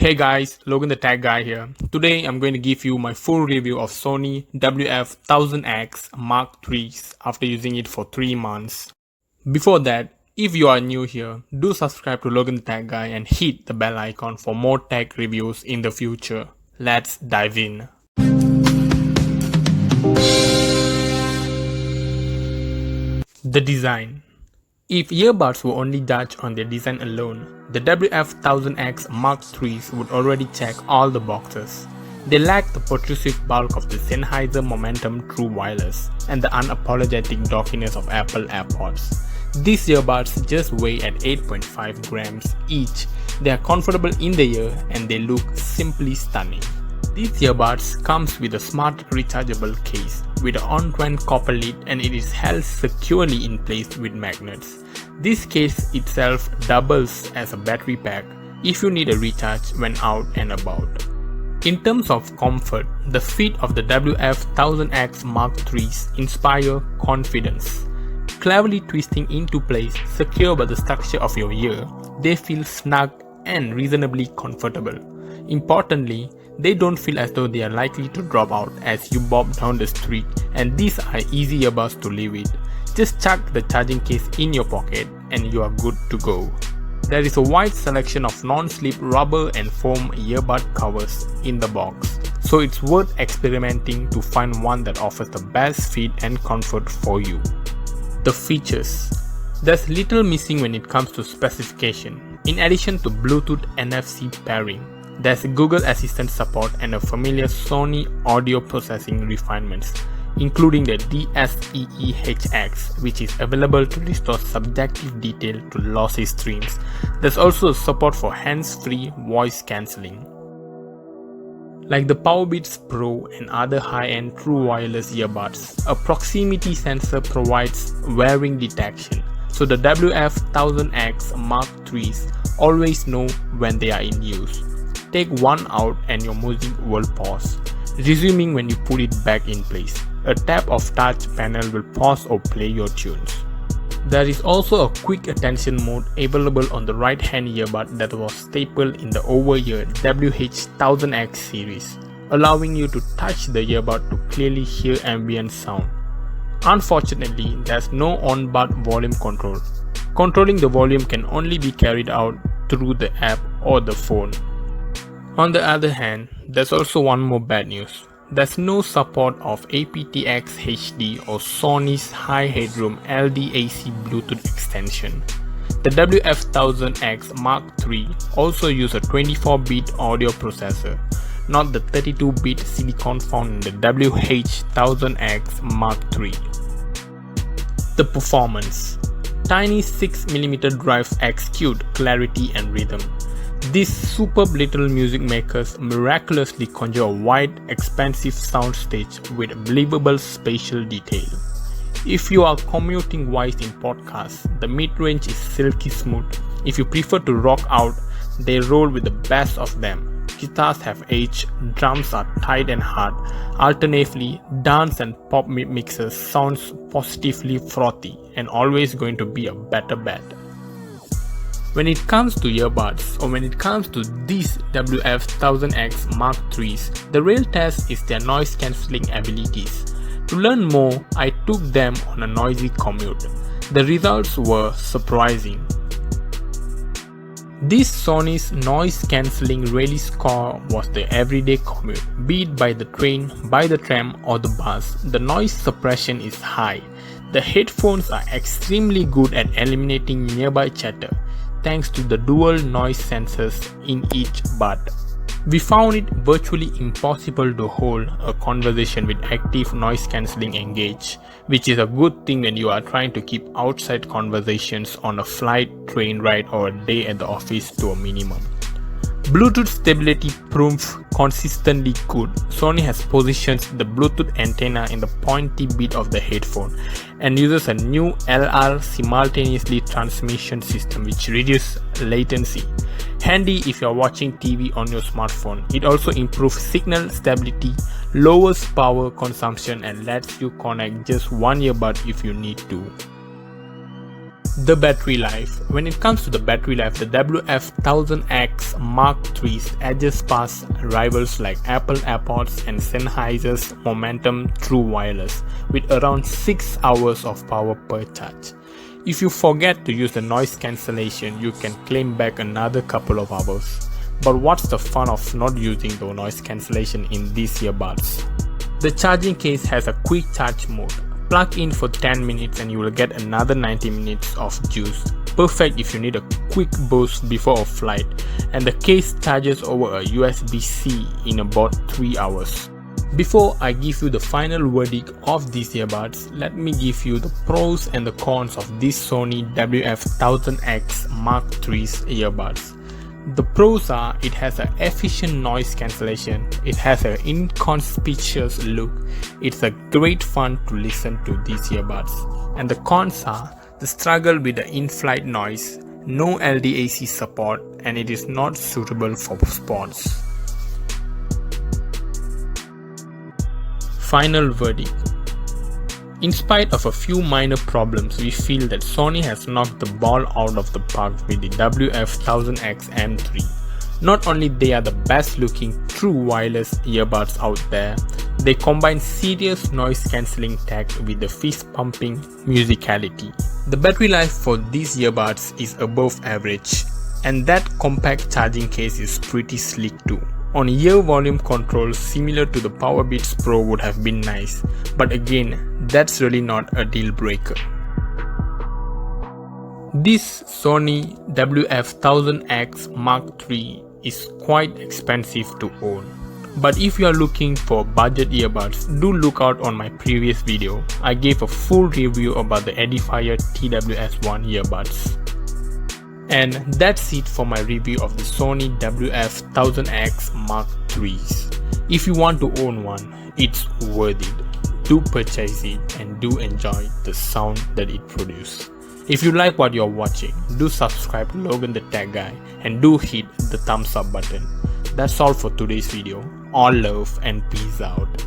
Hey guys, Logan the Tech Guy here. Today I'm going to give you my full review of Sony WF-1000XM3 after using it for 3 months. Before that, if you are new here, do subscribe to Logan the Tech Guy and hit the bell icon for more tech reviews in the future. Let's dive in. The design. If earbuds were only judged on their design alone, the WF-1000X3s would already check all the boxes. They lack the protrusive bulk of the Sennheiser Momentum True Wireless and the unapologetic dockiness of Apple AirPods. These earbuds just weigh at 8.5 grams each. They are comfortable in the ear and they look simply stunning. These earbuds comes with a smart rechargeable case with an on-trend copper lid, and it is held securely in place with magnets. This case itself doubles as a battery pack if you need a recharge when out and about. In terms of comfort, the feet of the WF-1000X3s inspire confidence. Cleverly twisting into place, secure by the structure of your ear, they feel snug and reasonably comfortable. Importantly, they don't feel as though they are likely to drop out as you bob down the street, and these are easy earbuds to live with. Just chuck the charging case in your pocket and you are good to go. There is a wide selection of non-slip rubber and foam earbud covers in the box, so it's worth experimenting to find one that offers the best fit and comfort for you. The features. There's little missing when it comes to specification. In addition to Bluetooth NFC pairing, there's Google Assistant support and a familiar Sony audio processing refinements, including the DSEE-HX, which is available to restore subjective detail to lossy streams. There's also support for hands-free voice cancelling. Like the Powerbeats Pro and other high-end true wireless earbuds, a proximity sensor provides wearing detection, so the WF-1000X3s always know when they are in use. Take one out and your music will pause, resuming when you put it back in place. A tap of touch panel will pause or play your tunes. There is also a quick attention mode available on the right hand earbud that was stapled in the over-ear WH-1000X series, allowing you to touch the earbud to clearly hear ambient sound. Unfortunately, there's no on-bud volume control. Controlling the volume can only be carried out through the app or the phone. On the other hand, there's also one more bad news. There's no support of aptX HD or Sony's high headroom LDAC Bluetooth extension. The WF-1000X3 also uses a 24-bit audio processor, not the 32-bit silicon found in the WH-1000X3. The performance. Tiny 6mm drives execute clarity and rhythm. These superb little music makers miraculously conjure a wide, expansive soundstage with believable spatial detail. If you are commuting wise in podcasts, the mid-range is silky smooth. If you prefer to rock out, they roll with the best of them. Guitars have edge, drums are tight and hard. Alternatively, dance and pop mixers sounds positively frothy and always going to be a better bet. When it comes to earbuds, or when it comes to these WF-1000X3s, the real test is their noise cancelling abilities. To learn more, I took them on a noisy commute. The results were surprising. This Sony's noise cancelling rally score was the everyday commute, be it by the train, by the tram or the bus. The noise suppression is high. The headphones are extremely good at eliminating nearby chatter, thanks to the dual noise sensors in each bud. We found it virtually impossible to hold a conversation with active noise cancelling engaged, which is a good thing when you are trying to keep outside conversations on a flight, train ride or a day at the office to a minimum. Bluetooth stability proved consistently good. Sony has positioned the Bluetooth antenna in the pointy bit of the headphone and uses a new LR simultaneously transmission system which reduces latency. Handy if you are watching TV on your smartphone. It also improves signal stability, lowers power consumption and lets you connect just one earbud if you need to. The battery life. When it comes to the battery life, the WF-1000X3 edges past rivals like Apple AirPods and Sennheiser's Momentum True Wireless with around 6 hours of power per charge. If you forget to use the noise cancellation, you can claim back another couple of hours. But what's the fun of not using the noise cancellation in these earbuds? The charging case has a quick charge mode. Plug in for 10 minutes and you will get another 90 minutes of juice. Perfect if you need a quick boost before a flight, and the case charges over a USB-C in about 3 hours. Before I give you the final verdict of these earbuds, let me give you the pros and the cons of this Sony WF-1000X3 earbuds. The pros are it has an efficient noise cancellation, it has an inconspicuous look, it's a great fun to listen to these earbuds. And the cons are the struggle with the in-flight noise, no LDAC support, and it is not suitable for sports. Final verdict. In spite of a few minor problems, we feel that Sony has knocked the ball out of the park with the WF-1000XM3. Not only they are the best looking true wireless earbuds out there, they combine serious noise cancelling tech with the fist pumping musicality. The battery life for these earbuds is above average, and that compact charging case is pretty sleek too. On ear volume control similar to the Powerbeats Pro would have been nice, but again, that's really not a deal breaker. This Sony WF-1000X3 is quite expensive to own. But if you are looking for budget earbuds, do look out on my previous video. I gave a full review about the Edifier TWS1 earbuds. And that's it for my review of the Sony WF-1000X3s. If you want to own one, it's worth it. Do purchase it and do enjoy the sound that it produces. If you like what you're watching, do subscribe to Logan the Tech Guy and do hit the thumbs up button. That's all for today's video. All love and peace out.